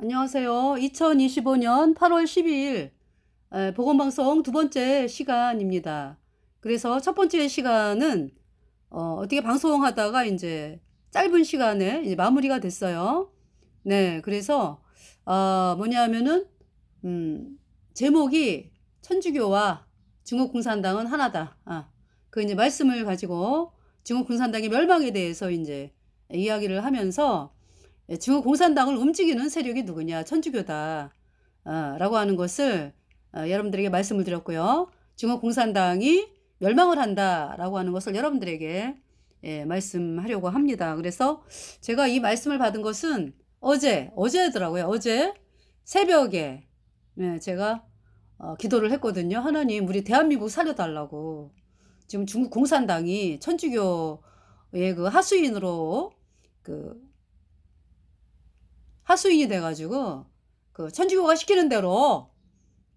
안녕하세요. 2025년 8월 12일 보건방송 두 번째 시간입니다. 그래서 첫 번째 시간은 어떻게 방송하다가 이제 짧은 시간에 이제 마무리가 됐어요. 네, 그래서 뭐냐면은 제목이 천주교와 중국 공산당은 하나다. 그 이제 말씀을 가지고 중국 공산당의 멸망에 대해서 이제 이야기를 하면서 중국 공산당을 움직이는 세력이 누구냐? 천주교다. 라고 하는 것을 여러분들에게 말씀을 드렸고요. 중국 공산당이 멸망을 한다라고 하는 것을 여러분들에게 말씀하려고 합니다. 그래서 제가 이 말씀을 받은 것은 어제더라고요. 어제 새벽에 제가 기도를 했거든요. 하나님, 우리 대한민국 살려달라고. 지금 중국 공산당이 천주교의 그 하수인이 돼가지고 그 천주교가 시키는 대로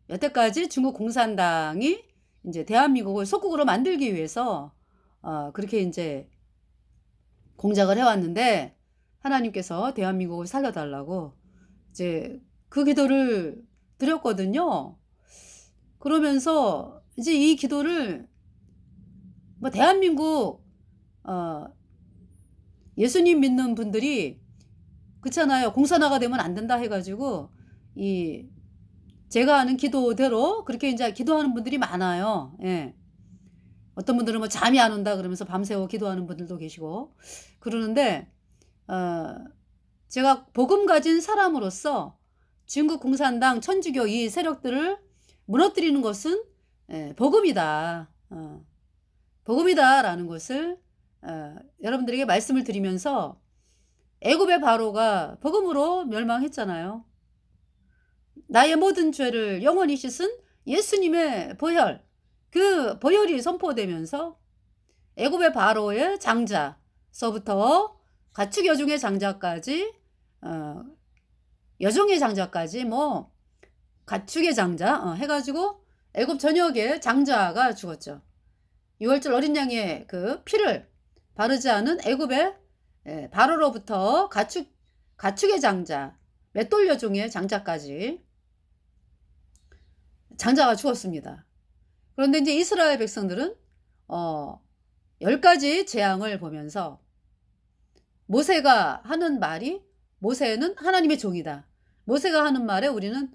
여태까지 중국 공산당이 이제 대한민국을 속국으로 만들기 위해서 그렇게 이제 공작을 해왔는데 하나님께서 대한민국을 살려달라고 이제 그 기도를 드렸거든요. 그러면서 이제 이 기도를 뭐 대한민국 예수님 믿는 분들이 그렇잖아요. 공산화가 되면 안 된다 해가지고 제가 하는 기도대로 그렇게 이제 기도하는 분들이 많아요. 예. 어떤 분들은 뭐 잠이 안 온다 그러면서 밤새워 기도하는 분들도 계시고 그러는데 제가 복음 가진 사람으로서 중국 공산당, 천주교 이 세력들을 무너뜨리는 것은 복음이다. 복음이다라는 것을 여러분들에게 말씀을 드리면서 애굽의 바로가 복음으로 멸망했잖아요. 나의 모든 죄를 영원히 씻은 예수님의 보혈, 그 보혈이 선포되면서 애굽의 바로의 장자서부터 가축 여종의 장자까지 여종의 장자까지 뭐 가축의 장자 해가지고 애굽 전역의 장자가 죽었죠. 6월절 어린 양의 그 피를 바르지 않은 애굽의 바로로부터 가축의 장자, 맷돌 여종의 장자까지 장자가 죽었습니다. 그런데 이제 이스라엘 백성들은 10가지 재앙을 보면서 모세가 하는 말이 모세는 하나님의 종이다. 모세가 하는 말에 우리는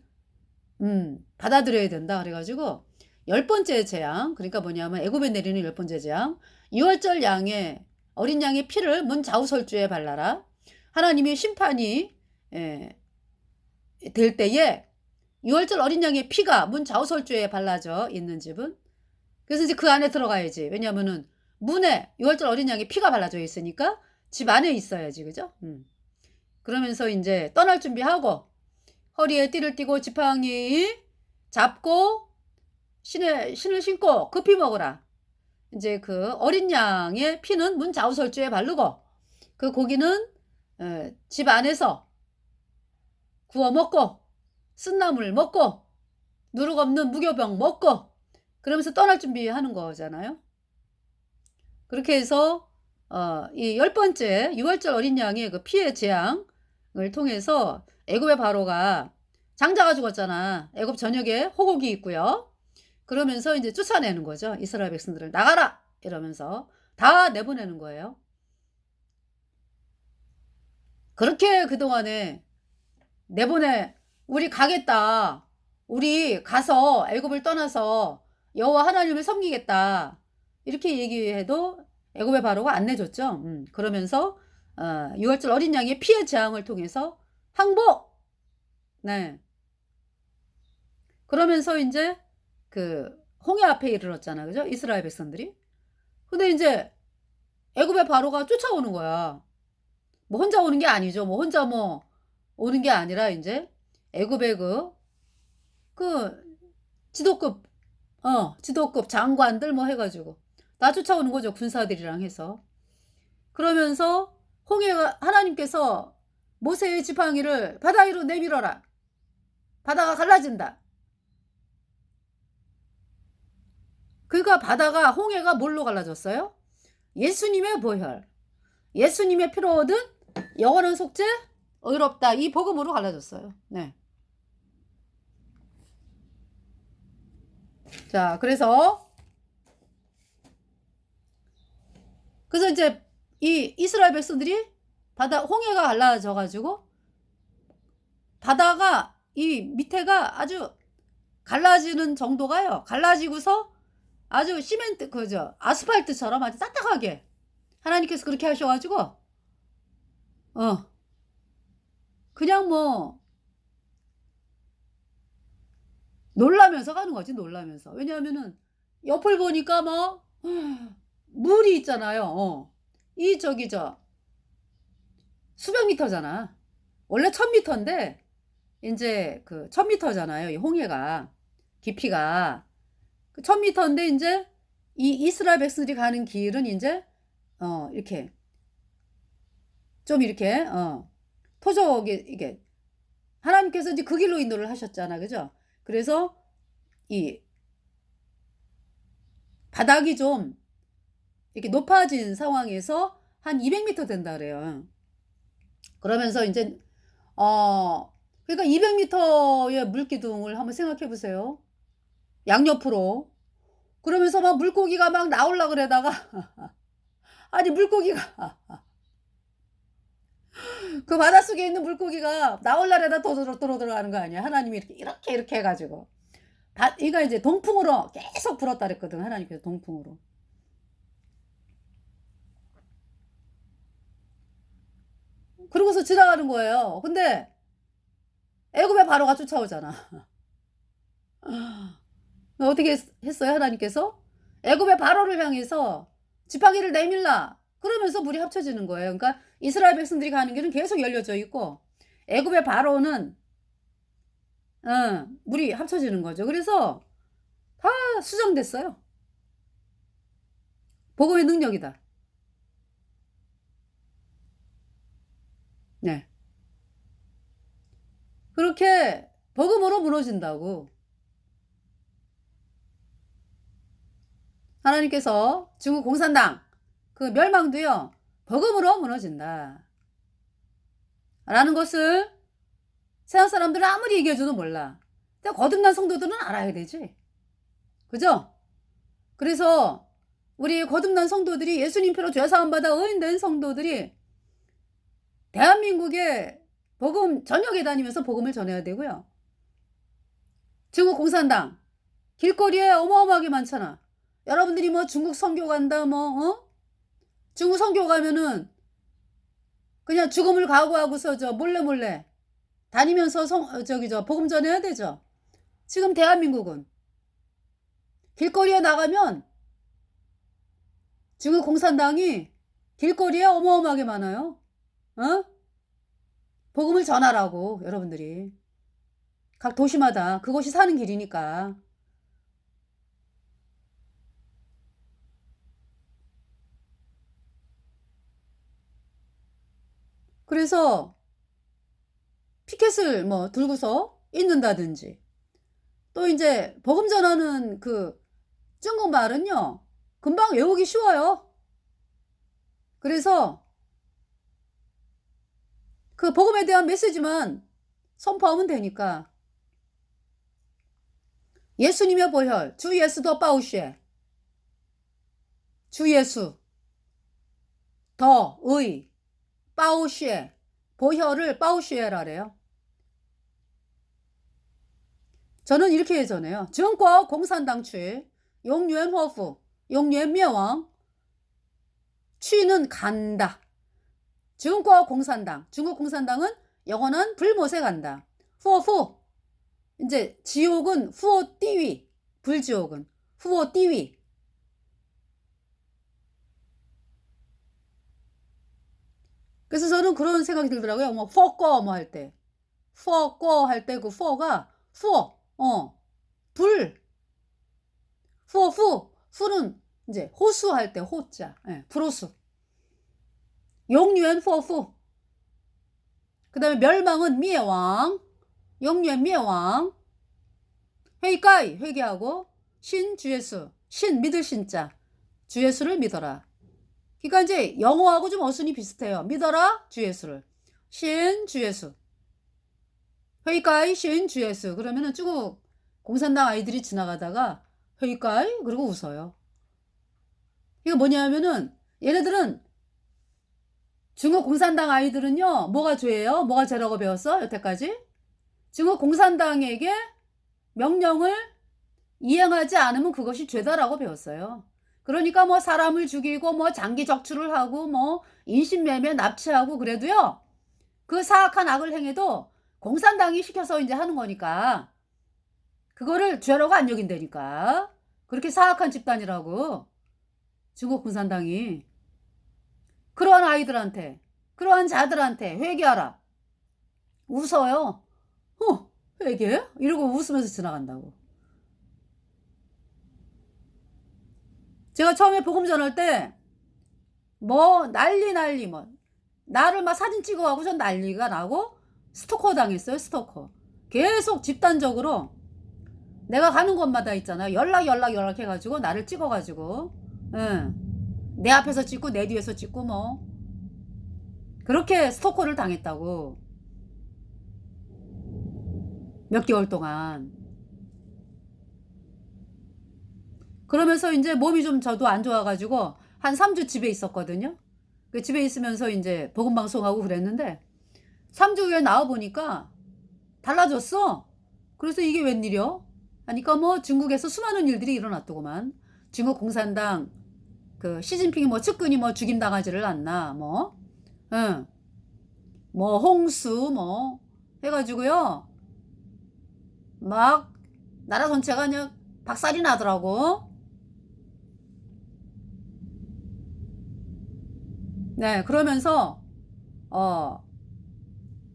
받아들여야 된다. 그래가지고 10번째 재앙, 그러니까 뭐냐면 애굽에 내리는 10번째 재앙, 6월절 양의 어린 양의 피를 문 좌우설주에 발라라. 하나님의 심판이 될 때에 6월절 어린 양의 피가 문 좌우설주에 발라져 있는 집은 그래서 이제 그 안에 들어가야지. 왜냐면은 문에 6월절 어린 양의 피가 발라져 있으니까 집 안에 있어야지. 그죠? 그러면서 이제 떠날 준비하고 허리에 띠를 띠고 지팡이 잡고 신을 신고 급히 먹으라. 이제 그 어린 양의 피는 문 좌우설주에 바르고 그 고기는 집 안에서 구워 먹고 쓴나물 먹고 누룩 없는 무교병 먹고 그러면서 떠날 준비하는 거잖아요. 그렇게 해서 이 10번째 6월절 어린 양의 그 피의 재앙을 통해서 애굽의 바로가 장자가 죽었잖아. 애굽 전역에 호곡이 있고요. 그러면서 이제 쫓아내는 거죠. 이스라엘 백성들을 나가라 이러면서 다 내보내는 거예요. 그렇게 그동안에 우리 가겠다. 우리 가서 애굽을 떠나서 여호와 하나님을 섬기겠다. 이렇게 얘기해도 애굽의 바로가 안 내줬죠. 그러면서 6월절 어린 양의 피의 재앙을 통해서 항복. 네. 그러면서 이제 그 홍해 앞에 이르렀잖아. 그죠? 이스라엘 백성들이. 근데 이제 애굽의 바로가 쫓아오는 거야. 뭐 혼자 오는 게 아니죠. 뭐 혼자 뭐 오는 게 아니라 이제 애굽의 그 지도급 장관들 뭐 해가지고 나 쫓아오는 거죠. 군사들이랑 해서. 그러면서 하나님께서 모세의 지팡이를 바다 위로 내밀어라. 바다가 갈라진다. 그러니까 바다가 홍해가 뭘로 갈라졌어요? 예수님의 보혈. 예수님의 피로 얻은 영원한 속죄 의롭다. 이 복음으로 갈라졌어요. 네. 자, 그래서 이제 이 이스라엘 백성들이 홍해가 갈라져 가지고 바다가 이 밑에가 아주 갈라지는 정도가요. 갈라지고서 아주 시멘트 아스팔트처럼 아주 딱딱하게 하나님께서 그렇게 하셔 가지고 그냥 뭐 놀라면서 가는 거지, 놀라면서. 왜냐하면은 옆을 보니까 뭐 물이 있잖아요. 이 수백 미터잖아. 원래 1000미터인데 인제 1000미터잖아요, 이 홍해가. 깊이가. 1000미터인데 인제 이 이스라엘 백성들이 가는 길은 인제 이렇게 좀 이렇게 토적이 이게 하나님께서 이제 그 길로 인도를 하셨잖아. 그죠? 그래서 이 바닥이 좀 이렇게 높아진 상황에서 한 200미터 된다 그래요. 그러면서 인제 그러니까 200미터의 물기둥을 한번 생각해 보세요. 양옆으로. 그러면서 막 물고기가 막 나올라 그러다가 아니 물고기가 그 바닷속에 있는 물고기가 나올라래다 들어가는 거 아니야. 하나님이 이렇게 해 가지고. 이가 이제 동풍으로 계속 불었다 그랬거든. 하나님께서 동풍으로. 그러고서 지나가는 거예요. 근데 애굽의 바로가 쫓아오잖아. 어떻게 했어요, 하나님께서? 애굽의 바로를 향해서 지팡이를 내밀라. 그러면서 물이 합쳐지는 거예요. 그러니까 이스라엘 백성들이 가는 길은 계속 열려져 있고 애굽의 바로는 물이 합쳐지는 거죠. 그래서 다 수정됐어요. 복음의 능력이다. 네. 그렇게 복음으로 무너진다고. 하나님께서 중국 공산당 그 멸망도요, 복음으로 무너진다. 라는 것을 세상 사람들은 아무리 얘기해줘도 몰라. 근데 거듭난 성도들은 알아야 되지. 그죠? 그래서 우리 거듭난 성도들이 예수님 피로 죄사함받아 의인된 성도들이 대한민국에 복음 전역에 다니면서 복음을 전해야 되고요. 중국 공산당 길거리에 어마어마하게 많잖아. 여러분들이 뭐 중국 선교 간다 중국 선교 가면은 그냥 죽음을 각오하고서 몰래 다니면서 복음 전해야 되죠. 지금 대한민국은 길거리에 나가면 중국 공산당이 길거리에 어마어마하게 많아요. 복음을 전하라고 여러분들이. 각 도시마다 그곳이 사는 길이니까. 그래서 피켓을 뭐 들고서 있는다든지 또 이제 복음 전하는 그 중국말은요 금방 외우기 쉬워요. 그래서 그 복음에 대한 메시지만 선포하면 되니까. 예수님의 보혈 주 예수 더 빠우시에 주 예수 더 의 빠우시에 보혈을 빠우시에라래요. 저는 이렇게 전해요. 중국 공산당 취 용yuan 허후 용yuan 멸망 취는 간다. 중국 공산당은 영원한 불못에 간다. 후어후 이제 지옥은 후어 띠위 불지옥은 후어 띠위. 그래서 저는 그런 생각이 들더라고요. 뭐 퍼꺼 뭐 할 때 퍼꺼 할 때 그 후어가 후어 불 후는 이제 호수 할 때 호자 불호수 용유엔 후어후. 그 다음에 멸망은 미에왕 용유엔 미에왕 회의가이 회개하고 신 주예수 신 믿을 신자 주예수를 믿어라. 그러니까 이제 영어하고 좀 어순이 비슷해요. 믿어라 주예수를. 신주예수. 회의가이 신주예수. 그러면은 쭉 공산당 아이들이 지나가다가 회의가이 그러고 웃어요. 이거 뭐냐면은 얘네들은 중국 공산당 아이들은요, 뭐가 죄예요? 뭐가 죄라고 배웠어? 여태까지? 중국 공산당에게 명령을 이행하지 않으면 그것이 죄다라고 배웠어요. 그러니까 뭐 사람을 죽이고 뭐 장기 적출을 하고 뭐 인신매매 납치하고 그래도요, 그 사악한 악을 행해도 공산당이 시켜서 이제 하는 거니까 그거를 죄라고 안 여긴다니까. 그렇게 사악한 집단이라고 중국 공산당이. 그러한 아이들한테, 그러한 자들한테 회개하라. 웃어요. 회개? 이러고 웃으면서 지나간다고. 제가 처음에 복음 전할 때 뭐 난리 뭐 나를 막 사진 찍어가고 전 난리가 나고 스토커 당했어요. 스토커. 계속 집단적으로 내가 가는 곳마다 있잖아. 연락 해가지고 나를 찍어가지고, 내 앞에서 찍고 내 뒤에서 찍고 뭐 그렇게 스토커를 당했다고. 몇 개월 동안. 그러면서 이제 몸이 좀 저도 안 좋아가지고 한 3주 집에 있었거든요. 그 집에 있으면서 이제 복음 방송하고 그랬는데 3주 후에 나와보니까 달라졌어. 그래서 이게 웬일이야? 하니까 뭐 중국에서 수많은 일들이 일어났더구만. 중국 공산당 그 시진핑이 뭐 측근이 뭐 죽임당하지를 않나 뭐, 뭐 홍수 뭐 해가지고요, 막 나라 전체가 그냥 박살이 나더라고. 네, 그러면서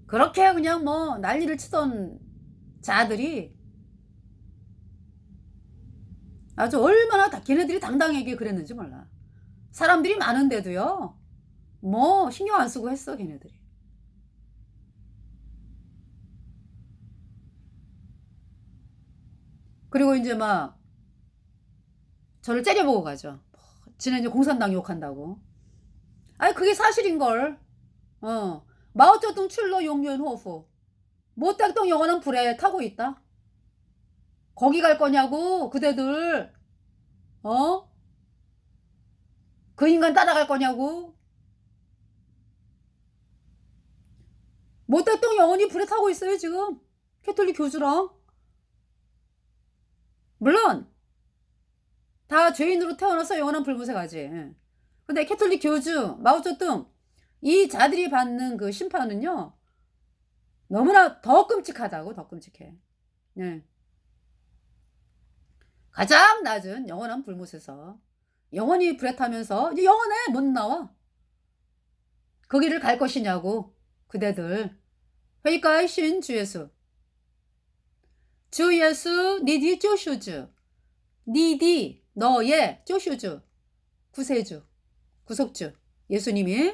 그렇게 그냥 뭐 난리를 치던 자들이 아주 얼마나 걔네들이 당당하게 그랬는지 몰라. 사람들이 많은데도요, 뭐 신경 안 쓰고 했어 걔네들이. 그리고 이제 막 저를 째려보고 가죠. 지네 이제 공산당 욕한다고. 아니 그게 사실인걸. 마오쩌둥 출러 용련호후 모택동 영원한 불에 타고 있다. 거기 갈 거냐고 그대들. 그 인간 따라갈 거냐고. 모택동 영원히 불에 타고 있어요 지금. 캐톨릭 교주랑. 물론 다 죄인으로 태어나서 영원한 불못에 가지. 근데 캐톨릭 교주 마오쩌둥 이 자들이 받는 그 심판은요, 너무나 더 끔찍하다고. 더 끔찍해. 네. 가장 낮은 영원한 불못에서 영원히 불에 타면서 이제 영원에 못 나와. 그 길을 갈 것이냐고 그대들. 회의가의 신 주예수. 주예수 니디 쪼슈주. 니디 너의 쪼슈주. 구세주 구속주 예수님이.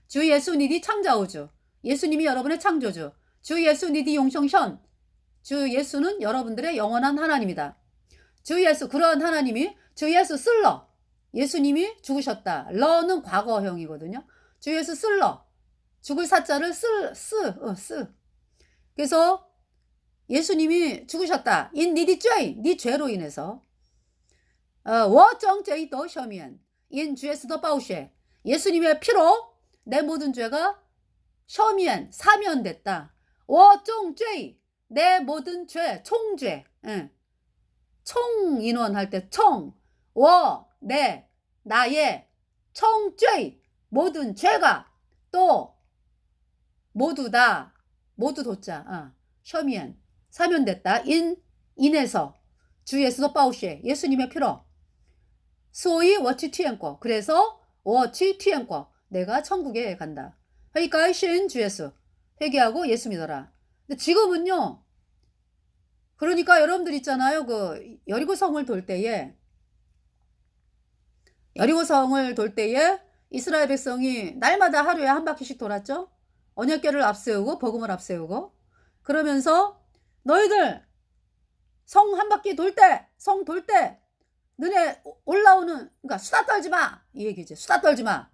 주 예수 니디 창자오주. 예수님이 여러분의 창조주. 주 예수 니디 용성션. 주 예수는 여러분들의 영원한 하나님이다. 주 예수 그러한 하나님이 주 예수 쓸러. 예수님이 죽으셨다. 러는 과거형이거든요. 주 예수 쓸러. 죽을 사자를 쓰. 그래서 예수님이 죽으셨다. 인 니디 죄. 네 죄로 인해서. 워정죄이 더 셔면. 인 주에서 더 빠우쉐. 예수님의 피로 내 모든 죄가 셔면 사면됐다. 워정죄. 내 모든 죄 총죄. 총 인원 할 때 총. 내 나의 총죄 모든 죄가 또 모두 다 모두 도자 셔면 사면됐다. 인에서 주 예수도 빠우쉐 예수님의 피로 소위 워치 튀엔꺼. 그래서 워치 튀엔꺼 내가 천국에 간다. 그러니까 신 주 예수 회개하고 예수 믿어라. 근데 지금은요, 그러니까 여러분들 있잖아요. 그 여리고성을 돌 때에 이스라엘 백성이 날마다 하루에 한 바퀴씩 돌았죠. 언약궤를 앞세우고 복음을 앞세우고. 그러면서 너희들 성 한 바퀴 돌 때 너네 올라오는, 그러니까 수다 떨지 마 이 얘기지. 수다 떨지 마.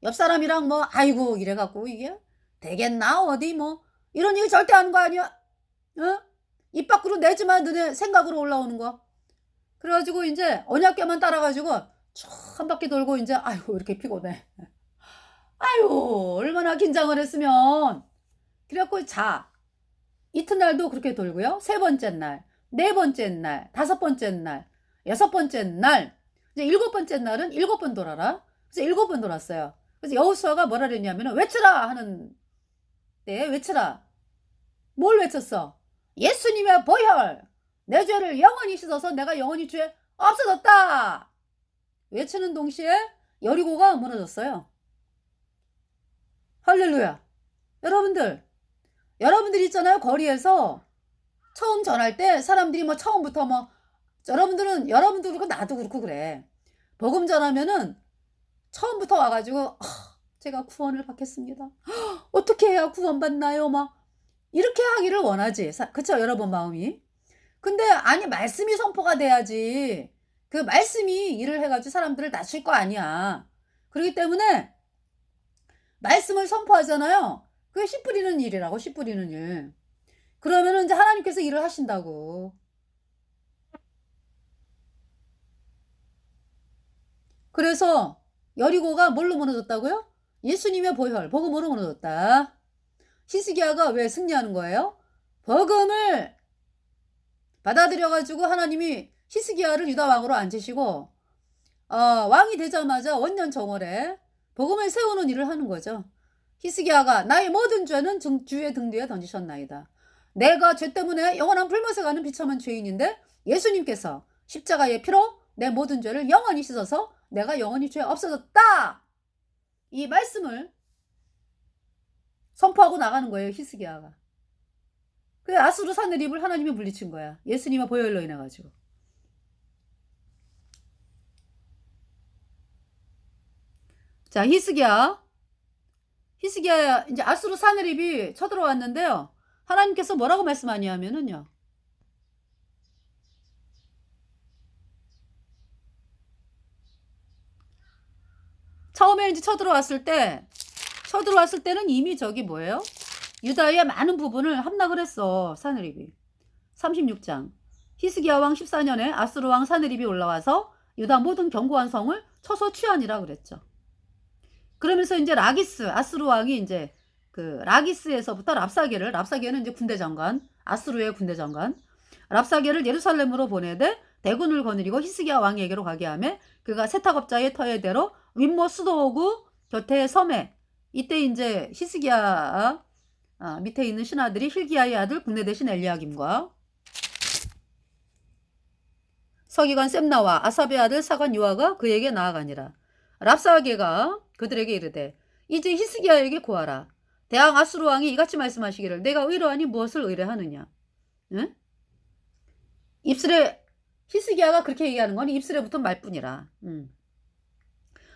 옆 사람이랑 뭐 아이고 이래갖고 이게 되겠나 어디 뭐 이런 얘기 절대 하는 거 아니야. 어? 입 밖으로 내지만 너네 생각으로 올라오는 거. 그래 가지고 인제 언약궤만 따라 가지고 쭉 한 바퀴 돌고 인제 아이고 이렇게 피곤해. 아유 얼마나 긴장을 했으면. 그래 갖고 자. 이튿날도 그렇게 돌고요. 세 번째 날, 네 번째 날, 다섯 번째 날, 여섯 번째 날, 이제 일곱 번째 날은 일곱 번 돌아라. 그래서 일곱 번 돌았어요. 그래서 여호수아가 뭐라 그랬냐면은 "외치라." 하는 때에 외치라. 뭘 외쳤어? "예수님의 보혈! 내 죄를 영원히 씻어서 내가 영원히 죄 없어졌다." 외치는 동시에 여리고가 무너졌어요. 할렐루야. 여러분들 있잖아요. 거리에서 처음 전할 때 사람들이 뭐 처음부터 뭐 여러분도 그렇고 나도 그렇고 그래. 복음 전하면은 처음부터 와 가지고 제가 구원을 받겠습니다. 어떻게 해야 구원받나요? 막 이렇게 하기를 원하지. 그쵸? 여러분 마음이. 근데 아니 말씀이 선포가 돼야지. 그 말씀이 일을 해 가지고 사람들을 낮출 거 아니야. 그렇기 때문에 말씀을 선포하잖아요. 그게 씨 뿌리는 일이라고, 씨 뿌리는 일. 그러면은 인제 하나님께서 일을 하신다고. 그래서 여리고가 뭘로 무너졌다고요? 예수님의 보혈, 복음으로 무너졌다. 히스기야가 왜 승리하는 거예요? 복음을 받아들여 가지고 하나님이 히스기야를 유다 왕으로 앉으시고 왕이 되자마자 원년 정월에 복음을 세우는 일을 하는 거죠. 히스기야가 "나의 모든 죄는 주의 등 뒤에 던지셨나이다." 내가 죄 때문에 영원한 불못에 가는 비참한 죄인인데 예수님께서 십자가의 피로 내 모든 죄를 영원히 씻어서 내가 영원히 죄 없어졌다. 이 말씀을 선포하고 나가는 거예요, 히스기야가. 그 아수르 사내립을 하나님이 물리친 거야. 예수님의 보혈로 인해 가지고. 자, 히스기야 이제 아수르 사내립이 쳐들어왔는데요. 하나님께서 뭐라고 말씀하냐면은요. 처음에 이제 쳐들어왔을 때는 이미 저기 뭐예요? 유다의 많은 부분을 함락을 했어, 사느립이. 36장. 히스기야 왕 14년에 아수르 왕 사느립이 올라와서 유다 모든 견고한 성을 쳐서 취하니라 그랬죠. 그러면서 이제 아수르 왕이 이제 그 라기스에서부터 랍사게는 이제 군대 장관, 아수르의 군대 장관, 랍사게를 예루살렘으로 보내되 대군을 거느리고 히스기야 왕에게로 가게 하며 그가 세탁업자의 터에대로 윗모 수도구 곁에 섬에 이때 이제 히스기야 밑에 있는 신하들이 힐기야의 아들 국내 대신 엘리야김과 서기관 셈나와 아삽의 아들 사관 요아가 그에게 나아가니라. 랍사게가 그들에게 이르되 이제 히스기야에게 구하라. 대왕 아수르 왕이 이같이 말씀하시기를 내가 의뢰하니 무엇을 의뢰하느냐. 응? 입술에 히스기야가 그렇게 얘기하는 건 입술에 붙은 말뿐이라.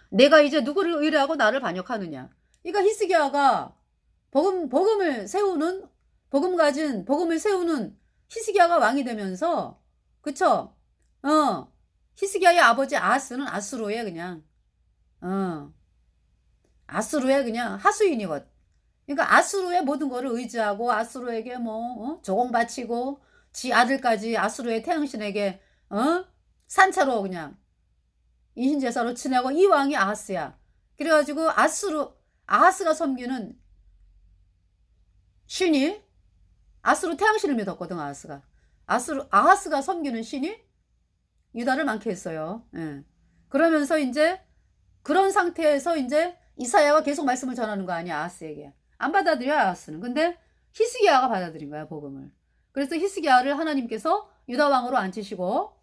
내가 이제 누구를 의뢰하고 나를 반역하느냐. 그러니까 히스기야가 복음을 세우는 히스기야가 왕이 되면서 그쵸? 히스기야의 아버지 아하스는 아수르의 그냥 아수르의 그냥 하수인이거든. 그러니까 아수르의 모든 거를 의지하고 아수르에게 뭐 조공 바치고 지 아들까지 아수르의 태양신에게 산차로 그냥 인신제사로 지내고 이 왕이 아하스야. 그래가지고 아하스가 섬기는 신이 아수르 태양신을 믿었거든. 아하스가 섬기는 신이 유다를 많게 했어요. 예. 그러면서 이제 그런 상태에서 이제 이사야가 계속 말씀을 전하는 거 아니야. 아하스에게. 안 받아들여 아하스는. 근데 히스기야가 받아들인 거야, 복음을. 그래서 히스기야를 하나님께서 유다 왕으로 앉히시고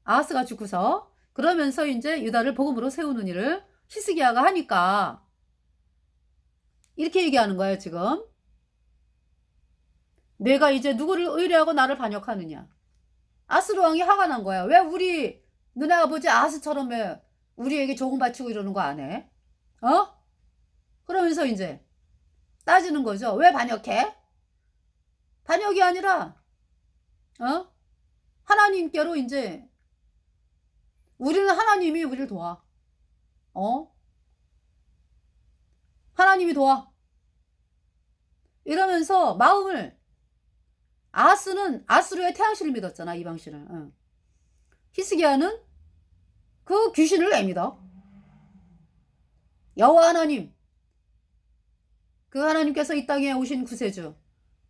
아하스가 죽고서 그러면서 이제 유다를 복음으로 세우는 일을 히스기야가 하니까 이렇게 얘기하는 거예요, 지금. 내가 이제 누구를 의뢰하고 나를 반역하느냐. 아수르 왕이 화가 난 거야. 왜 우리 너네 아버지 아하스처럼 왜 우리에게 조공 바치고 이러는 거 안 해? 그러면서 이제 따지는 거죠. 왜 반역해? 반역이 아니라 하나님께로 이제 우리는 하나님이 우리를 도와. 하나님이 도와. 이러면서 마음을 아하스는 아수르의 태양신을 믿었잖아. 이방신을. 응. 히스기야는 그 귀신을 왜 믿어? 여호와 하나님, 그 하나님께서 이 땅에 오신 구세주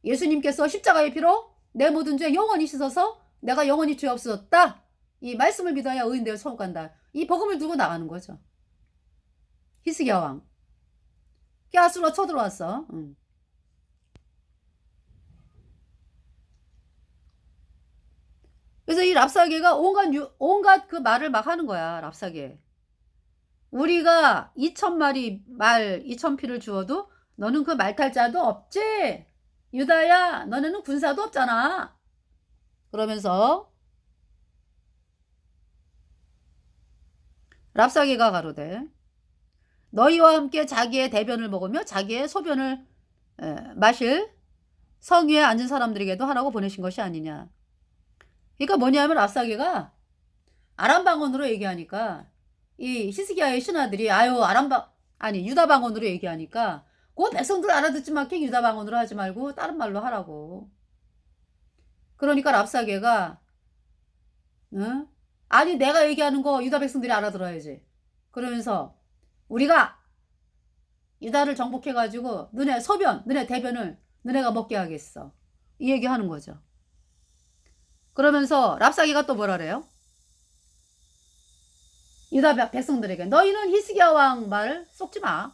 예수님께서 십자가의 피로 내 모든 죄 영원히 씻어서 내가 영원히 죄 없어졌다. 이 말씀을 믿어야 의인되어 천국 간다. 이 복음을 두고 나가는 거죠. 히스기야 왕. 아수르가 쳐들어왔어. 응. 그래서 이 랍사게가 온갖 그 말을 막 하는 거야. 랍사게. 우리가 2,000마리 말 2,000피를 주어도 너는 그 말탈자도 없지? 유다야, 너네는 군사도 없잖아. 그러면서 랍사게가 가로되 너희와 함께 자기의 대변을 먹으며 자기의 소변을 마실 성위에 앉은 사람들에게도 하라고 보내신 것이 아니냐. 그러니까 뭐냐면 랍사게가 아람 방언으로 얘기하니까 이 히스기야의 신하들이 유다 방언으로 얘기하니까 그 백성들 알아듣지 않게 유다 방언으로 하지 말고 다른 말로 하라고. 그러니까 랍사게가 응? 아니 내가 얘기하는 거 유다 백성들이 알아들어야지. 그러면서 우리가 유다를 정복해가지고 너네 대변을 너네가 먹게 하겠어. 이 얘기하는 거죠. 그러면서 랍사게가 또 뭐라 그래요? 유다 백성들에게 너희는 히스기야 왕 말 쏙지 마.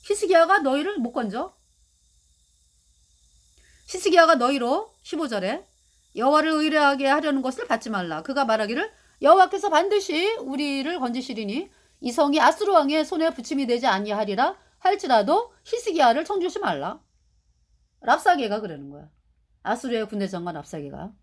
히스기야가 너희를 못 건져. 히스기야가 너희로 15절에 여호와를 의뢰하게 하려는 것을 받지 말라. 그가 말하기를 여호와께서 반드시 우리를 건지시리니 이 성이 아수르 왕의 손에 붙임이 되지 아니하리라 할지라도 히스기야를 청주시 말라. 랍사게가 그러는 거야. 아수르의 군대 장관 랍사게가.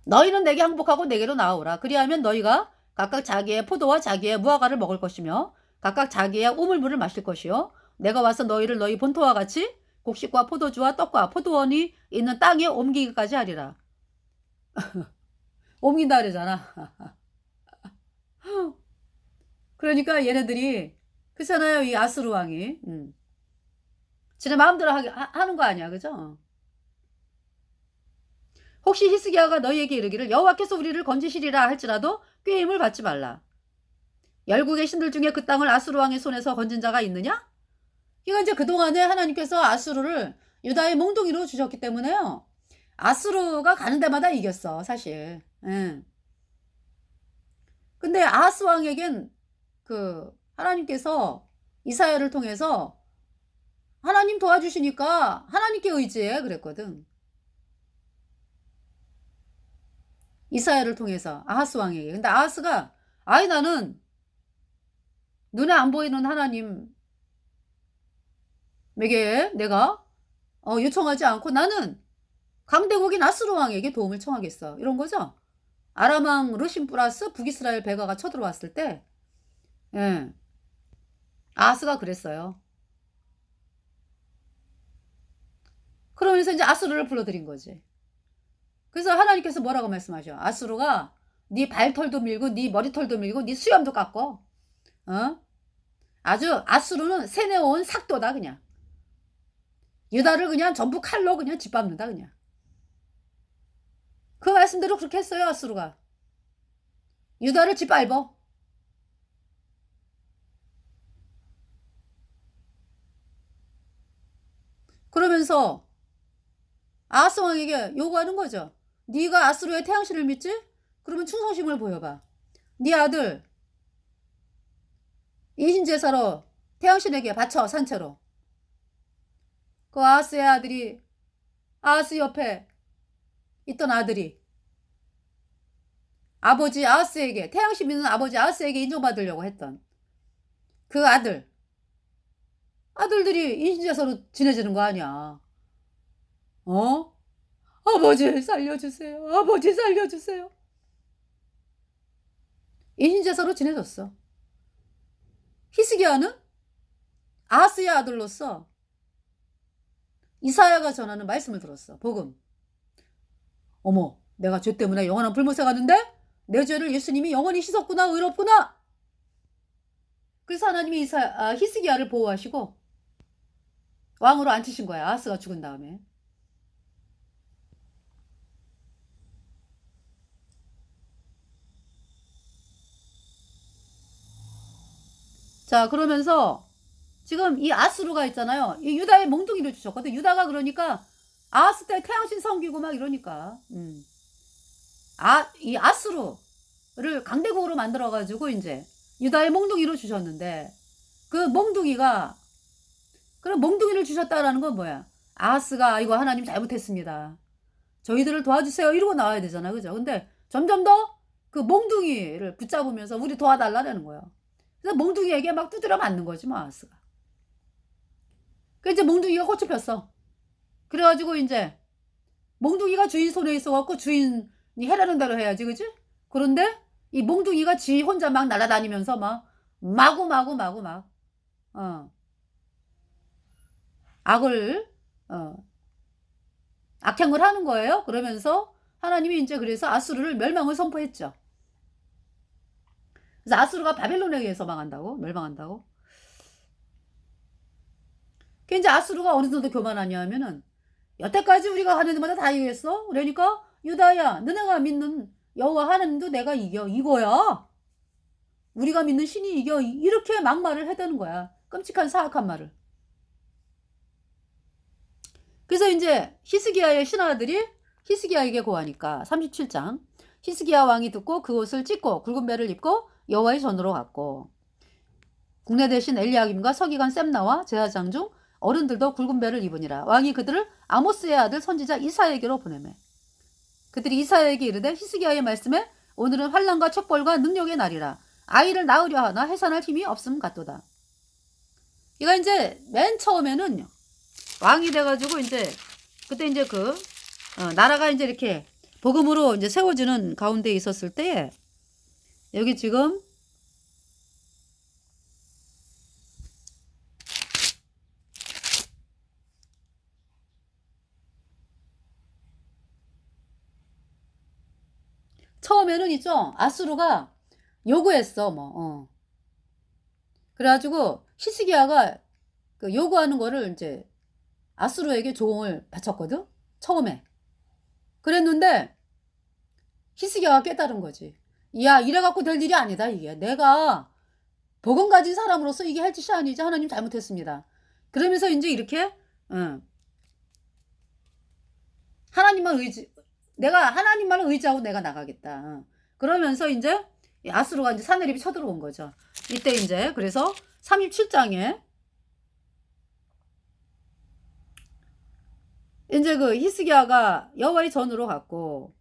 너희는 내게 항복하고 내게로 나아오라. 그리하면 너희가 각각 자기의 포도와 자기의 무화과를 먹을 것이며 각각 자기의 우물물을 마실 것이요. 내가 와서 너희를 너희 본토와 같이 곡식과 포도주와 떡과 포도원이 있는 땅에 옮기기까지 하리라. 옮긴다 그러잖아. 그러니까 얘네들이 그렇잖아요. 이 아수르 왕이. 지네 마음대로 하는 거 아니야. 그죠? 혹시 히스기야가 너희에게 이르기를 여호와께서 우리를 건지시리라 할지라도 꾀임을 받지 말라. 열국의 신들 중에 그 땅을 아수르 왕의 손에서 건진 자가 있느냐? 이건 이제 그동안에 하나님께서 아수르를 유다의 몽둥이로 주셨기 때문에요. 아수르가 가는 데마다 이겼어, 사실. 예. 근데 아하스 왕에겐 그 하나님께서 이사야를 통해서 하나님 도와주시니까 하나님께 의지해 그랬거든. 이사야를 통해서 아하스 왕에게. 근데 아하스가 나는 눈에 안 보이는 하나님에게 내가 요청하지 않고 나는 강대국인 아수르 왕에게 도움을 청하겠어. 이런 거죠. 아람 왕 르신 플러스 북이스라엘 베가가 쳐들어왔을 때 예. 아하스가 그랬어요. 그러면서 이제 아수르를 불러들인 거지. 그래서 하나님께서 뭐라고 말씀하셔? 아수르가 네 발털도 밀고 네 머리털도 밀고 네 수염도 깎고 아주 아수르는 세뇌온 삭도다 그냥. 유다를 그냥 전부 칼로 그냥 짓밟는다 그냥. 그 말씀대로 그렇게 했어요. 아수르가. 유다를 짓밟어. 그러면서 아하스 왕에게 요구하는 거죠. 네가 아수르의 태양신을 믿지? 그러면 충성심을 보여봐. 네 아들 이신제사로 태양신에게 바쳐 산채로. 그 아하스의 아들이 아하스 옆에 있던 아들이 아버지 아하스에게 태양신 믿는 아버지 아하스에게 인정받으려고 했던 그 아들들이 인신제사로 지내지는 거 아니야. 아버지 살려주세요. 아버지 살려주세요. 인신제사로 지내졌어. 히스기야는 아하스의 아들로서 이사야가 전하는 말씀을 들었어. 복음. 어머, 내가 죄 때문에 영원한 불못에 갔는데 내 죄를 예수님이 영원히 씻었구나. 의롭구나. 그래서 하나님이 히스기야를 보호하시고 왕으로 앉히신 거야. 아하스가 죽은 다음에. 자, 그러면서 지금 이 아스루가 있잖아요. 이 유다의 몽둥이를 주셨거든. 유다가 그러니까 아하스 때 태양신 섬기고 막 이러니까. 이 아스루를 강대국으로 만들어가지고 이제 유다의 몽둥이로 주셨는데 그 몽둥이가 그럼 몽둥이를 주셨다라는 건 뭐야? 아하스가 이거 하나님 잘못했습니다. 저희들을 도와주세요. 이러고 나와야 되잖아. 그죠? 근데 점점 더 그 몽둥이를 붙잡으면서 우리 도와달라는 거야. 그래서 몽둥이에게 막 두드려 맞는 거지, 뭐, 아하스가. 그 이제 몽둥이가 꽃이 폈어. 그래가지고 이제 몽둥이가 주인 손에 있어갖고 주인이 해라는 대로 해야지, 그지? 그런데 이 몽둥이가 지 혼자 막 날아다니면서 막 마구 막 악을 악행을 하는 거예요. 그러면서 하나님이 이제 그래서 아수르를 멸망을 선포했죠. 그래서 아수르가 바벨론에 의해서 멸망한다고. 그 이제 아수르가 어느 정도 교만하냐 하면은 여태까지 우리가 하나님마다 다 이겼어. 그러니까 유다야, 너네가 믿는 여호와 하나님도 내가 이겨, 이거야. 우리가 믿는 신이 이겨, 이렇게 막말을 해대는 거야. 끔찍한 사악한 말을. 그래서 이제 히스기야의 신하들이 히스기야에게 고하니까 37장 히스기야 왕이 듣고 그옷을 찢고 굵은 배를 입고 여호와의 전으로 갔고 국내 대신 엘리야김과 서기관 셈나와 제사장 중 어른들도 굵은 배를 입으니라. 왕이 그들을 아모스의 아들 선지자 이사야에게로 보내매 그들이 이사야에게 이르되 히스기야의 말씀에 오늘은 환난과 척벌과 능력의 날이라. 아이를 낳으려 하나 해산할 힘이 없음 같도다. 이가 이제 맨 처음에는 왕이 돼가지고 이제 그때 이제 나라가 이제 이렇게 복음으로 이제 세워지는 가운데 있었을 때 여기 지금 처음에는 있죠. 아수르가 요구했어. 그래가지고 히스기야가 그 요구하는 거를 이제 아수르에게 조공을 바쳤거든. 처음에. 그랬는데 히스기야가 깨달은 거지. 야, 이래갖고 될 일이 아니다. 이게 내가 복음 가진 사람으로서 이게 할 짓이 아니지. 하나님 잘못했습니다. 그러면서 이제 이렇게 내가 하나님만을 의지하고 내가 나가겠다. 그러면서 이제 아수르가 이제 사내립이 쳐들어온 거죠. 이때 이제 그래서 37장에 이제 그 히스기야가 여호와의 전으로 갔고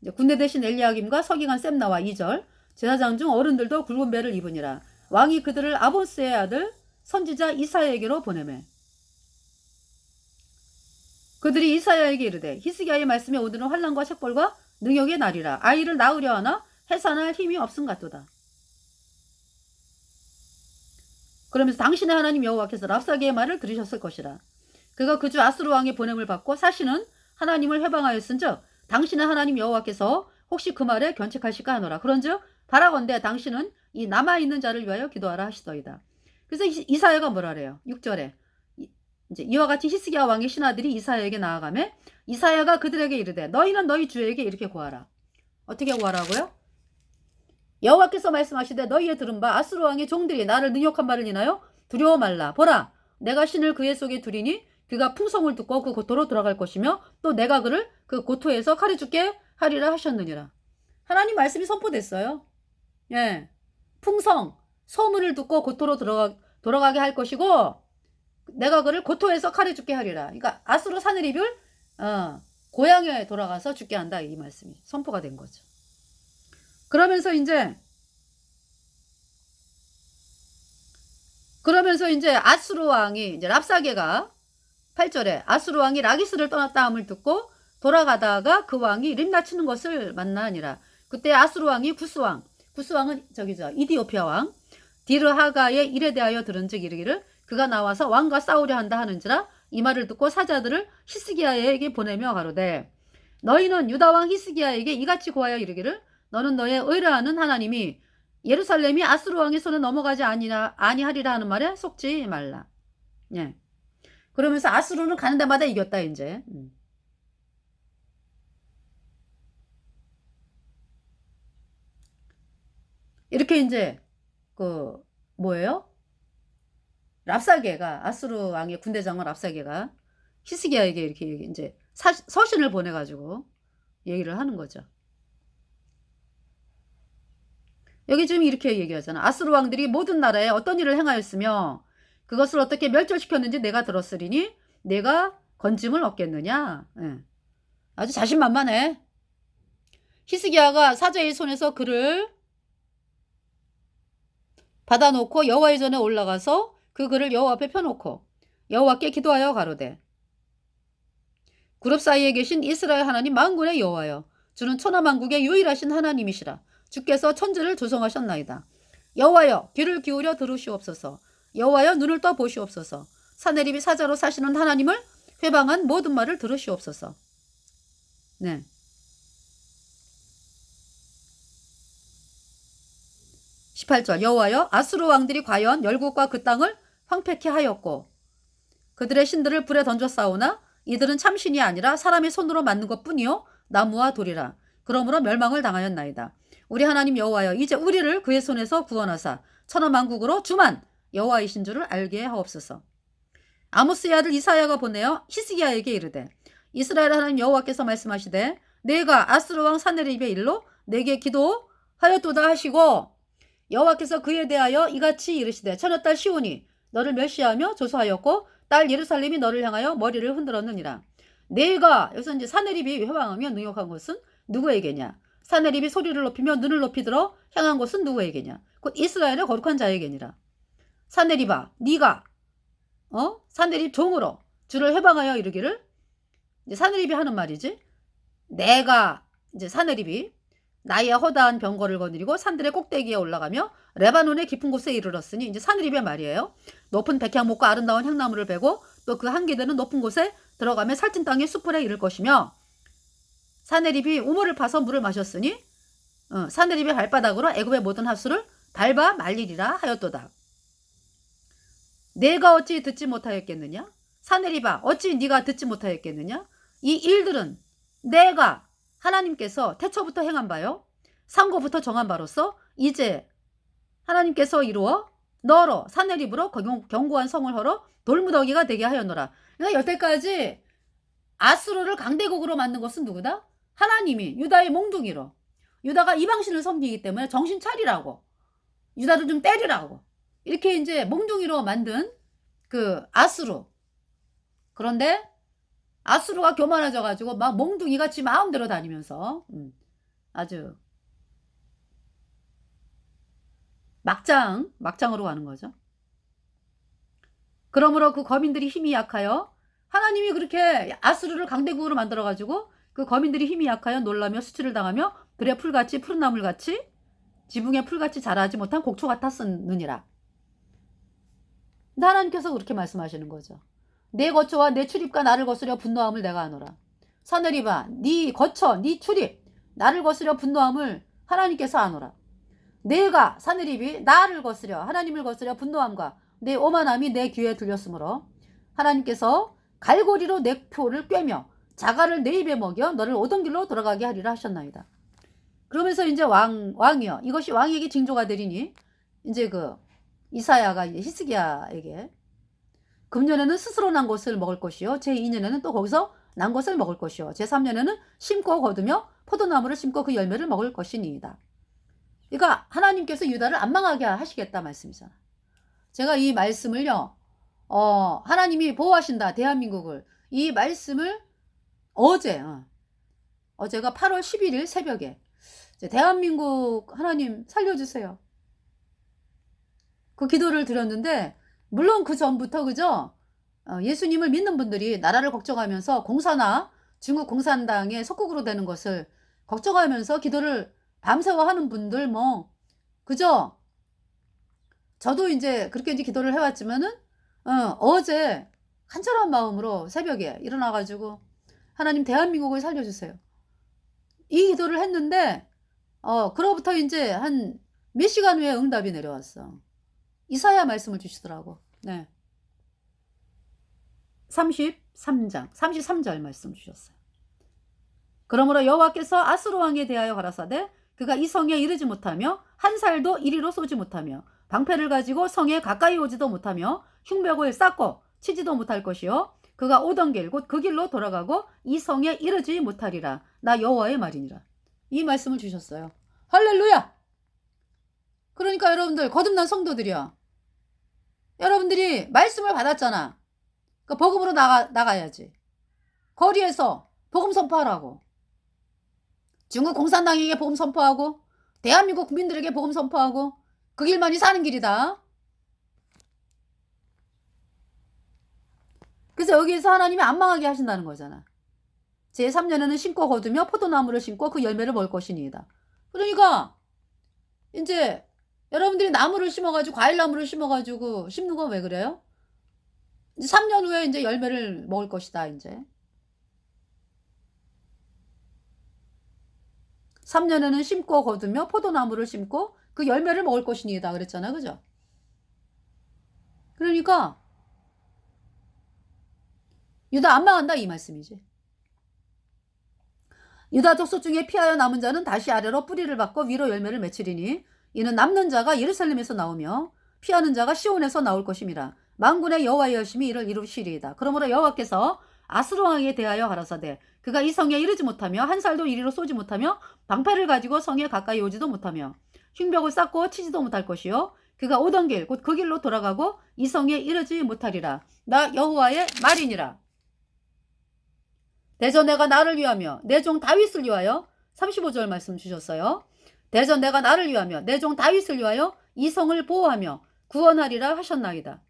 이제 군대 대신 엘리야김과 서기관 셈나와 2절 제사장 중 어른들도 굵은 배를 입으니라. 왕이 그들을 아모스의 아들 선지자 이사야에게로 보내매 그들이 이사야에게 이르되 히스기야의 말씀에 오늘은 환난과 책벌과 능욕의 날이라. 아이를 낳으려 하나 해산할 힘이 없음 같도다. 그러면서 당신의 하나님 여호와께서 랍사게의 말을 들으셨을 것이라. 그가 그 주 아수르 왕의 보냄을 받고 사시는 하나님을 회방하였은즉 당신의 하나님 여호와께서 혹시 그 말에 견책하실까 하노라. 그런즉 바라건대 당신은 이 남아있는 자를 위하여 기도하라 하시더이다. 그래서 이사야가 뭐라 그래요? 6절에 이제 이와 같이 히스기야 왕의 신하들이 이사야에게 나아가매 이사야가 그들에게 이르되 너희는 너희 주에게 이렇게 구하라. 어떻게 구하라고요? 여호와께서 말씀하시되 너희의 들은 바 아수르 왕의 종들이 나를 능욕한 바를 인하여 두려워 말라. 보라, 내가 신을 그의 속에 두리니 그가 풍성을 듣고 그 고토로 들어갈 것이며 또 내가 그를 그 고토에서 칼에 죽게 하리라 하셨느니라. 하나님 말씀이 선포됐어요. 예, 풍성, 소문을 듣고 고토로 돌아가게 할 것이고 내가 그를 고토에서 칼에 죽게 하리라. 그러니까 아수르 사느립을 고향에 돌아가서 죽게 한다. 이 말씀이 선포가 된 거죠. 그러면서 이제 아수르 왕이 이제 랍사게가 8절에 아수르 왕이 라기스를 떠났다 함을 듣고 돌아가다가 그 왕이 림나 치는 것을 만나니라. 그때 아수르 왕이 구스왕은 이디오피아 왕 디르하가의 일에 대하여 들은즉 이르기를 그가 나와서 왕과 싸우려 한다 하는지라. 이 말을 듣고 사자들을 히스기야에게 보내며 가로되 너희는 유다 왕 히스기야에게 이같이 고하여 이르기를 너는 너의 의뢰하는 하나님이 예루살렘이 아수르 왕의 손에 넘어가지 아니하리라 하는 말에 속지 말라. 예. 그러면서 아수르는 가는 데마다 이겼다 이제. 이렇게 이제 그 뭐예요? 랍사게가 아수르 왕의 군대 장관 랍사게가 히스기야에게 이렇게 이제 서신을 보내가지고 얘기를 하는 거죠. 여기 지금 이렇게 얘기하잖아. 아수르 왕들이 모든 나라에 어떤 일을 행하였으며 그것을 어떻게 멸절시켰는지 내가 들었으리니 내가 건짐을 얻겠느냐. 예. 아주 자신만만해. 히스기야가 사자의 손에서 글을 받아놓고 여호와의 전에 올라가서 그 글을 여호와 앞에 펴놓고 여호와께 기도하여 가로되 그룹 사이에 계신 이스라엘 하나님 만군의 여호와여 주는 천하만국의 유일하신 하나님이시라. 주께서 천지를 조성하셨나이다. 여호와여 귀를 기울여 들으시옵소서. 여호와여 눈을 떠 보시옵소서. 사내립이 사자로 사시는 하나님을 회방한 모든 말을 들으시옵소서. 네. 18절 여호와여 아수르 왕들이 과연 열국과 그 땅을 황폐케 하였고 그들의 신들을 불에 던져 싸우나 이들은 참신이 아니라 사람의 손으로 만든 것뿐이요 나무와 돌이라. 그러므로 멸망을 당하였나이다. 우리 하나님 여호와여 이제 우리를 그의 손에서 구원하사 천하만국으로 주만 여호와이신 줄을 알게 하옵소서. 아모스의 아들 이사야가 보내어 히스기야에게 이르되 이스라엘 하나님 여호와께서 말씀하시되 내가 아수르 왕 사네립의 일로 내게 기도하였도다 하시고 여호와께서 그에 대하여 이같이 이르시되 처녀딸 시온이 너를 멸시하며 조소하였고 딸 예루살렘이 너를 향하여 머리를 흔들었느니라. 내가 여기서 이제 사네립이 회방하며 능욕한 것은 누구에게냐? 사네립이 소리를 높이며 눈을 높이 들어 향한 것은 누구에게냐? 곧 이스라엘의 거룩한 자에게니라. 사네립아 네가 사네립 종으로 주를 회방하여 이르기를 이제 사네립이 하는 말이지. 내가 이제 사네립이 나의 허다한 병거를 거느리고 산들의 꼭대기에 올라가며 레바논의 깊은 곳에 이르렀으니 이제 사네립의 말이에요. 높은 백향목과 아름다운 향나무를 베고 또 그 한기대는 높은 곳에 들어가며 살찐 땅의 수풀에 이를 것이며 사네립이 우물을 파서 물을 마셨으니 사네립의 발바닥으로 애굽의 모든 하수를 밟아 말리리라 하였도다. 내가 어찌 듣지 못하였겠느냐? 사네립아 어찌 네가 듣지 못하였겠느냐? 이 일들은 내가 하나님께서 태초부터 행한 바요 상고부터 정한 바로서 이제 하나님께서 이루어 너로 사네립으로 견고한 성을 헐어 돌무더기가 되게 하였노라. 그러니까 여태까지 아수르를 강대국으로 만든 것은 누구다? 하나님이 유다의 몽둥이로 유다가 이방신을 섬기기 때문에 정신 차리라고 유다를 좀 때리라고 이렇게 이제 몽둥이로 만든 그 아수르. 그런데 아수르가 교만해져 가지고 막 몽둥이같이 마음대로 다니면서 아주 막장으로 가는 거죠. 그러므로 그 거민들이 힘이 약하여 하나님이 그렇게 아수르를 강대국으로 만들어 가지고 그 거민들이 힘이 약하여 놀라며 수치를 당하며 들의 풀같이 푸른 나물같이 지붕의 풀같이 자라지 못한 곡초 같았느니라. 근데 하나님께서 그렇게 말씀하시는 거죠. 내 거처와 내 출입과 나를 거스려 분노함을 내가 하노라. 사네립아 네 거처 네 출입 나를 거스려 분노함을 하나님께서 하노라. 내가 사네립이 나를 거스려 하나님을 거스려 분노함과 내 오만함이 내 귀에 들렸으므로 하나님께서 갈고리로 내 표를 꿰며 자갈을 내 입에 먹여 너를 오던 길로 돌아가게 하리라 하셨나이다. 그러면서 이제 왕이요 이것이 왕에게 징조가 되리니 이제 그 이사야가 이제 히스기야에게 금년에는 스스로 난 것을 먹을 것이요 제2년에는 또 거기서 난 것을 먹을 것이요 제3년에는 심고 거두며 포도나무를 심고 그 열매를 먹을 것이니이다. 그러니까 하나님께서 유다를 안 망하게 하시겠다 말씀이잖아. 제가 이 말씀을요 하나님이 보호하신다 대한민국을 이 말씀을 어제가 8월 11일 새벽에 대한민국 하나님 살려주세요 그 기도를 드렸는데 물론 그 전부터 그죠 예수님을 믿는 분들이 나라를 걱정하면서 공사나 중국 공산당의 속국으로 되는 것을 걱정하면서 기도를 밤새워 하는 분들 뭐 그죠 저도 이제 그렇게 이제 기도를 해왔지만은 어제 간절한 마음으로 새벽에 일어나가지고 하나님 대한민국을 살려주세요 이 기도를 했는데 그로부터 이제 한 몇 시간 후에 응답이 내려왔어. 이사야 말씀을 주시더라고. 네. 33장 33절 말씀 주셨어요. 그러므로 여호와께서 아수르 왕에 대하여 가라사대 그가 이 성에 이르지 못하며 한 살도 이리로 쏘지 못하며 방패를 가지고 성에 가까이 오지도 못하며 흉벽을 쌓고 치지도 못할 것이요 그가 오던 길 곧 그 길로 돌아가고 이 성에 이르지 못하리라. 나 여호와의 말이니라. 이 말씀을 주셨어요. 할렐루야. 그러니까 여러분들 거듭난 성도들이요, 여러분들이 말씀을 받았잖아. 그 복음으로 나가야지. 거리에서 복음 선포하라고. 중국 공산당에게 복음 선포하고 대한민국 국민들에게 복음 선포하고 그 길만이 사는 길이다. 그래서 여기에서 하나님이 안 망하게 하신다는 거잖아. 제3년에는 심고 거두며 포도나무를 심고 그 열매를 먹을 것이니이다. 그러니까 이제 여러분들이 나무를 심어가지고 과일나무를 심어가지고 심는 건 왜 그래요? 이제 3년 후에 이제 열매를 먹을 것이다. 이제 3년에는 심고 거두며 포도나무를 심고 그 열매를 먹을 것이니이다 그랬잖아. 그죠? 그러니까 유다 안 망한다 이 말씀이지. 유다 족속 중에 피하여 남은 자는 다시 아래로 뿌리를 받고 위로 열매를 맺히리니 이는 남는 자가 예루살렘에서 나오며 피하는 자가 시온에서 나올 것임이라. 만군의 여호와의 열심히 이를 이루시리이다. 그러므로 여호와께서 아수르 왕에 대하여 가라사대 그가 이 성에 이르지 못하며 한 살도 이리로 쏘지 못하며 방패를 가지고 성에 가까이 오지도 못하며 흉벽을 쌓고 치지도 못할 것이요 그가 오던 길 곧 그 길로 돌아가고 이 성에 이르지 못하리라. 나 여호와의 말이니라. 대저 내가 나를 위하며 내 종 다윗을 위하여 35절 말씀 주셨어요. 대저 내가 나를 위하며 내 종 다윗을 위하여 이 성을 보호하며 구원하리라 하셨나이다.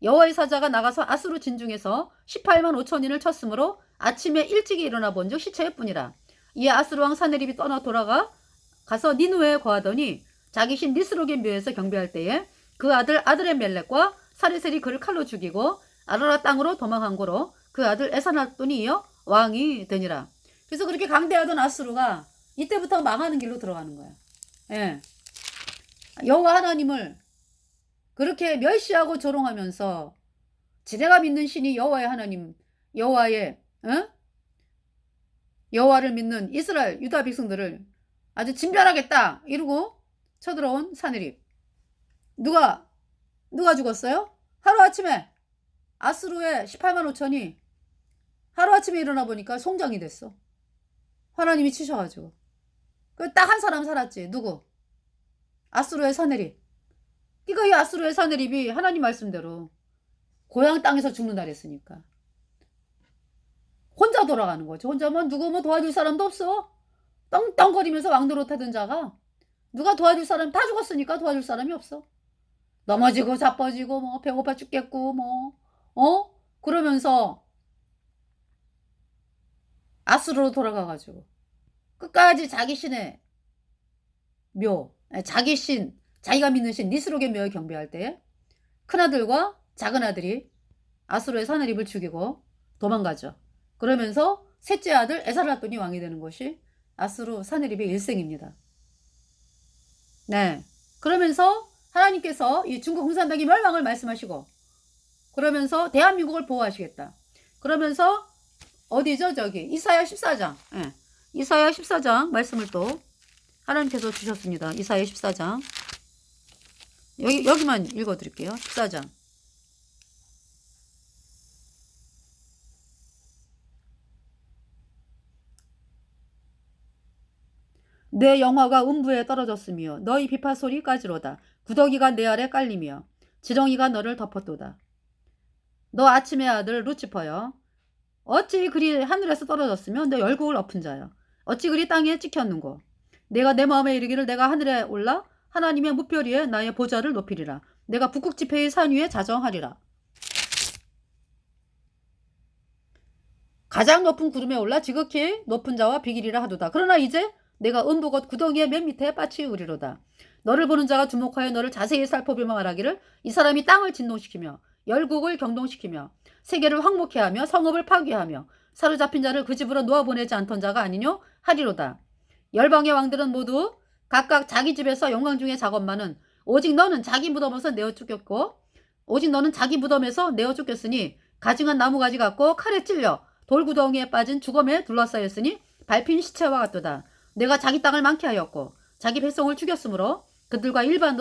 여호와의 사자가 나가서 아수르 진중에서 18만 5천인을 쳤으므로 아침에 일찍이 일어나 본즉 시체일 뿐이라. 이에 아수르 왕 사네립이 떠나 가서 니누에 거하더니 자기 신 니스로겐 묘에서 경배할 때에 그 아들 아드렛멜렉과 사레셀이 그를 칼로 죽이고 아라라 땅으로 도망한 고로 그 아들 에사나돈이 이어 왕이 되니라. 그래서 그렇게 강대하던 아수르가 이때부터 망하는 길로 들어가는 거야. 예. 여호와 하나님을 그렇게 멸시하고 조롱하면서 지네가 믿는 신이 여호와의 하나님, 여호와를 믿는 이스라엘 유다 백성들을 아주 진멸하겠다 이러고 쳐들어온 사네립. 누가 죽었어요? 하루아침에 아수르의 18만 5천이 하루아침에 일어나 보니까 송장이 됐어. 하나님이 치셔가지고. 딱 한 사람 살았지. 누구? 아수르의 사네립. 그러니까 이 아수르의 사네립이 하나님 말씀대로 고향 땅에서 죽는다 그랬으니까 혼자 돌아가는 거지. 혼자면 누구 도와줄 사람도 없어. 떵떵거리면서 왕노릇 하던 자가 누가 도와줄 사람 다 죽었으니까 도와줄 사람이 없어. 넘어지고 자빠지고 배고파 죽겠고 그러면서 아수르로 돌아가가지고 끝까지 자기 신의 묘, 자기가 믿는 신 니스로겐 묘에 경배할 때 큰아들과 작은아들이 아수르의 사네립을 죽이고 도망가죠. 그러면서 셋째 아들 에사라돈이 왕이 되는 것이 아수르 사네립의 일생입니다. 네. 그러면서 하나님께서 이 중국 공산당의 멸망을 말씀하시고 그러면서 대한민국을 보호하시겠다. 그러면서 어디죠? 이사야 14장. 예. 이사야 14장 말씀을 또 하나님께서 주셨습니다. 이사야 14장. 여기만 읽어드릴게요. 14장. 내 영화가 음부에 떨어졌으며 너희 비파 소리까지로다. 구더기가 내 아래 깔리며 지렁이가 너를 덮었도다. 너 아침의 아들 루치퍼여. 어찌 그리 하늘에서 떨어졌으며 너 열국을 엎은 자여. 어찌 그리 땅에 찍혔는고. 내가 내 마음에 이르기를 내가 하늘에 올라 하나님의 무별 위에 나의 보좌를 높이리라. 내가 북극 지폐의 산 위에 자정하리라. 가장 높은 구름에 올라 지극히 높은 자와 비기리라 하도다. 그러나 이제 내가 음부 곧 구덩이의 맨 밑에 빠치우리로다. 너를 보는 자가 주목하여 너를 자세히 살펴보며 말하기를 이 사람이 땅을 진동시키며 열국을 경동시키며 세계를 황목해 하며 성읍을 파괴하며 사로잡힌 자를 그 집으로 놓아보내지 않던 자가 아니뇨 하리로다. 열방의 왕들은 모두 각각 자기 집에서 영광 중의 작업만은 오직 너는 자기 무덤에서 내어 쫓겼고 오직 너는 자기 무덤에서 내어 쫓겼으니 가증한 나무가지 같고 칼에 찔려 돌구덩이에 빠진 주검에 둘러싸였으니 밟힌 시체와 같도다. 내가 자기 땅을 망케 하였고 자기 백성을 죽였으므로 그들과 일반으로